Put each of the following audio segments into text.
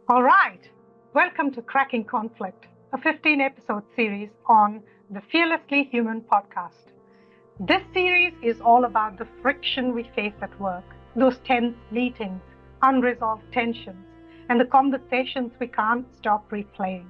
All right, welcome to Cracking Conflict, a 15-episode series on the Fearlessly Human podcast. This series is all about the friction we face at work, those tense meetings, unresolved tensions, and the conversations we can't stop replaying.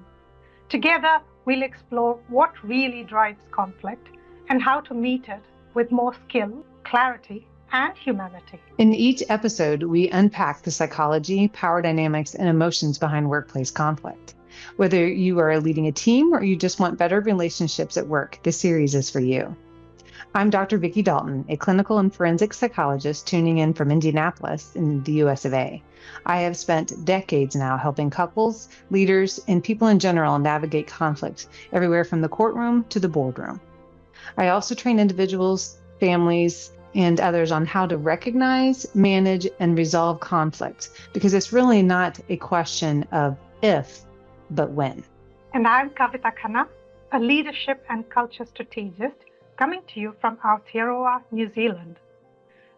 Together, we'll explore what really drives conflict and how to meet it with more skill, clarity, and humanity. In each episode, we unpack the psychology, power dynamics, and emotions behind workplace conflict. Whether you are leading a team or you just want better relationships at work, this series is for you. I'm Dr. Vicki Dalton, a clinical and forensic psychologist tuning in from Indianapolis in the US of A. I have spent decades now helping couples, leaders, and people in general navigate conflict, everywhere from the courtroom to the boardroom. I also train individuals, families, and others on how to recognize, manage, and resolve conflict, because it's really not a question of if, but when. And I'm Kavita Khanna, a leadership and culture strategist coming to you from Aotearoa, New Zealand.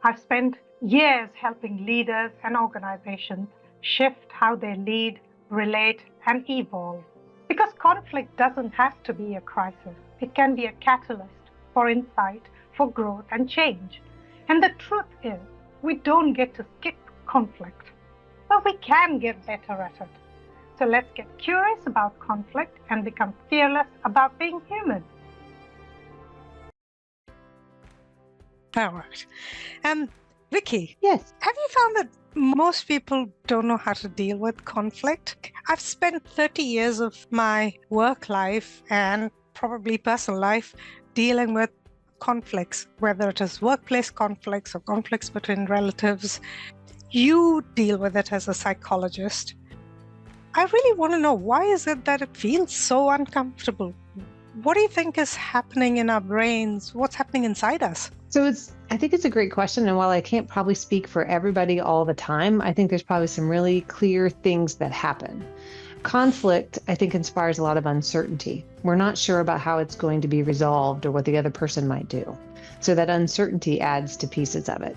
I've spent years helping leaders and organizations shift how they lead, relate, and evolve. Because conflict doesn't have to be a crisis. It can be a catalyst for insight, for growth and change. And the truth is, we don't get to skip conflict, but we can get better at it. So let's get curious about conflict and become fearless about being human. All right. Vicki. Yes. Have you found that most people don't know how to deal with conflict? I've spent 30 years of my work life and probably personal life dealing with conflicts, whether it is workplace conflicts or conflicts between relatives. You deal with it as a psychologist. I really want to know, why is it that it feels so uncomfortable? What do you think is happening in our brains? What's happening inside us? So I think it's a great question. And while I can't probably speak for everybody all the time, I think there's probably some really clear things that happen. Conflict, I think, inspires a lot of uncertainty. We're not sure about how it's going to be resolved or what the other person might do. So that uncertainty adds to pieces of it.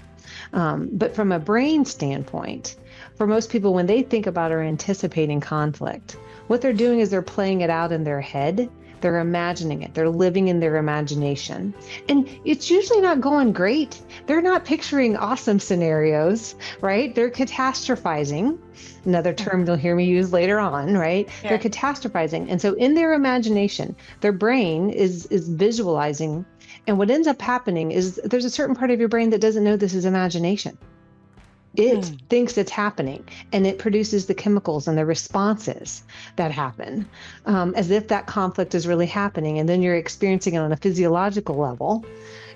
But from a brain standpoint, for most people, when they think about or anticipating conflict, what they're doing is they're playing it out in their head. They're imagining it. They're living in their imagination. And it's usually not going great. They're not picturing awesome scenarios, right? They're catastrophizing. Another term you'll hear me use later on, right? Yeah. They're catastrophizing. And so in their imagination, their brain is visualizing. And what ends up happening is there's a certain part of your brain that doesn't know this is imagination. It thinks it's happening, and it produces the chemicals and the responses that happen as if that conflict is really happening. And then you're experiencing it on a physiological level,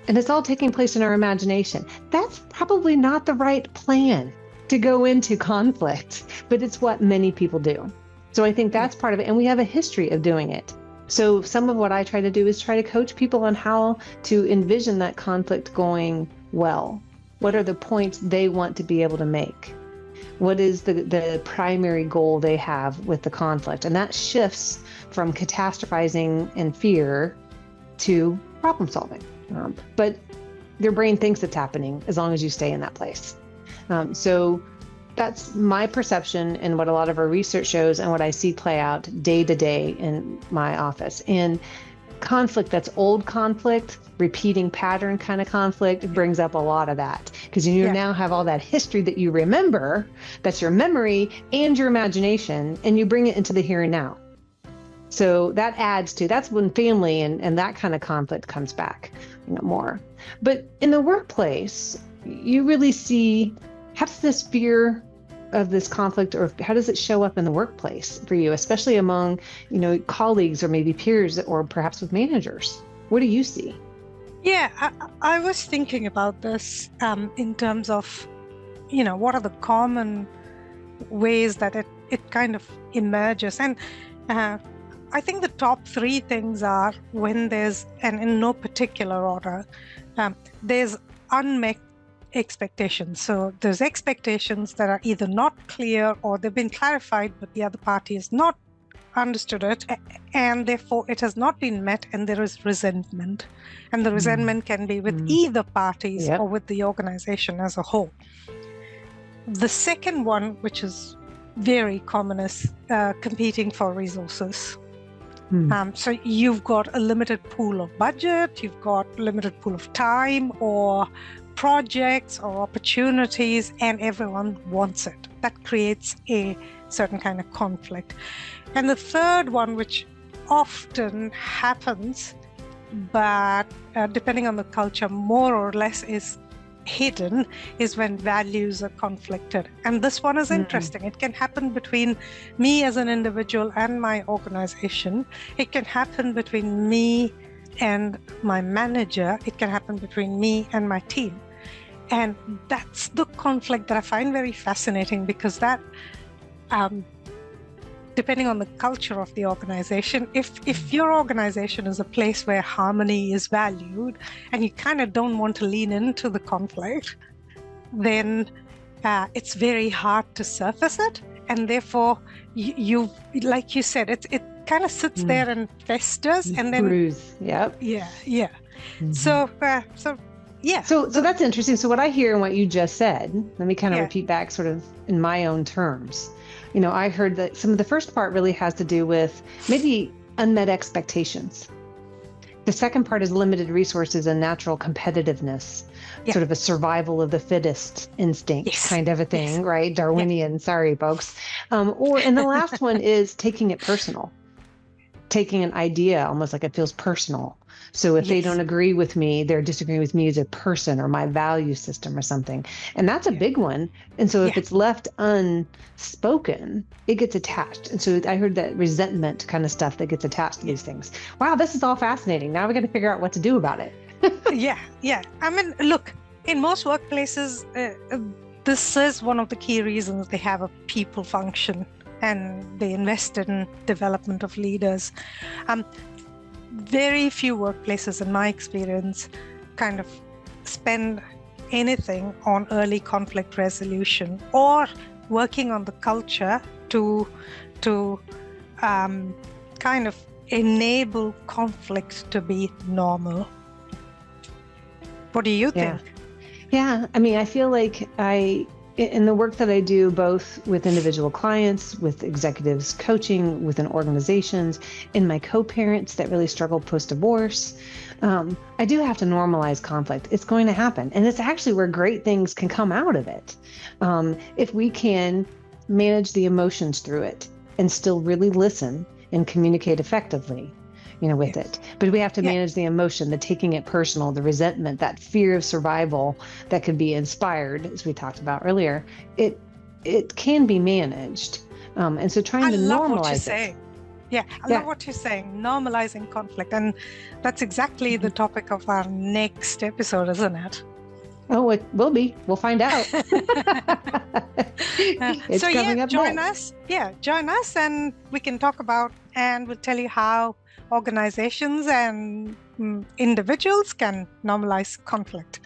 and it's all taking place in our imagination. That's probably not the right plan to go into conflict, but it's what many people do. So I think that's part of it. And we have a history of doing it. So some of what I try to do is try to coach people on how to envision that conflict going well. What are the points they want to be able to make? What is the primary goal they have with the conflict? And that shifts from catastrophizing and fear to problem solving. But your brain thinks it's happening as long as you stay in that place. So that's my perception and what a lot of our research shows and what I see play out day to day in my office. And conflict that's old conflict, repeating pattern kind of conflict brings up a lot of that, because you now have all that history that you remember, that's your memory and your imagination, and you bring it into the here and now. So that adds to, that's when family and that kind of conflict comes back more. But in the workplace, you really see, how does this fear of this conflict, or how does it show up in the workplace for you, especially among, colleagues or maybe peers, or perhaps with managers? What do you see? Yeah, I was thinking about this in terms of, what are the common ways that it kind of emerges. And I think the top three things are when there's, and in no particular order, there's unmet expectations. So there's expectations that are either not clear or they've been clarified, but the other party has not understood it, and therefore it has not been met, and there is resentment. And the resentment can be with either parties or with the organization as a whole. The second one, which is very common is competing for resources. Hmm. So you've got a limited pool of budget, you've got a limited pool of time or projects or opportunities, and everyone wants it. That creates a certain kind of conflict. And the third one, which often happens, but depending on the culture, more or less is hidden, is when values are conflicted. And this one is interesting. It can happen between me as an individual and my organization. It can happen between me and my manager. It can happen between me and my team. And that's the conflict that I find very fascinating, because that depending on the culture of the organization, if your organization is a place where harmony is valued and you kind of don't want to lean into the conflict, then it's very hard to surface it. And therefore, you like you said, it kind of sits there and festers, and then bruise. Yep. Yeah. Mm-hmm. So that's interesting. So what I hear and what you just said, let me kind of repeat back sort of in my own terms. I heard that some of the first part really has to do with maybe unmet expectations. The second part is limited resources and natural competitiveness, sort of a survival of the fittest instinct kind of a thing, right? Darwinian, sorry, folks. And the last one is taking it personal, taking an idea almost like it feels personal. So if they don't agree with me, they're disagreeing with me as a person or my value system or something. And that's a big one. And so if it's left unspoken, it gets attached. And so I heard that resentment kind of stuff that gets attached to these things. Wow, this is all fascinating. Now we got to figure out what to do about it. Yeah. I mean, look, in most workplaces, this is one of the key reasons they have a people function and they invest in development of leaders. Very few workplaces, in my experience, kind of spend anything on early conflict resolution or working on the culture to kind of enable conflict to be normal. What do you think? Yeah. I mean, I feel like in the work that I do, both with individual clients, with executives coaching, within organizations, in my co-parents that really struggle post-divorce, I do have to normalize conflict. It's going to happen. And it's actually where great things can come out of it. If we can manage the emotions through it and still really listen and communicate effectively, with it. But we have to manage the emotion, the taking it personal, the resentment, that fear of survival that could be inspired, as we talked about earlier. It can be managed. And so trying to normalize it. I love what you're saying. Yeah, I love what you're saying, normalizing conflict. And that's exactly the topic of our next episode, isn't it? Oh, it will be. We'll find out. So join us. Yeah, join us and we can talk about, and we'll tell you how organizations and individuals can normalize conflict.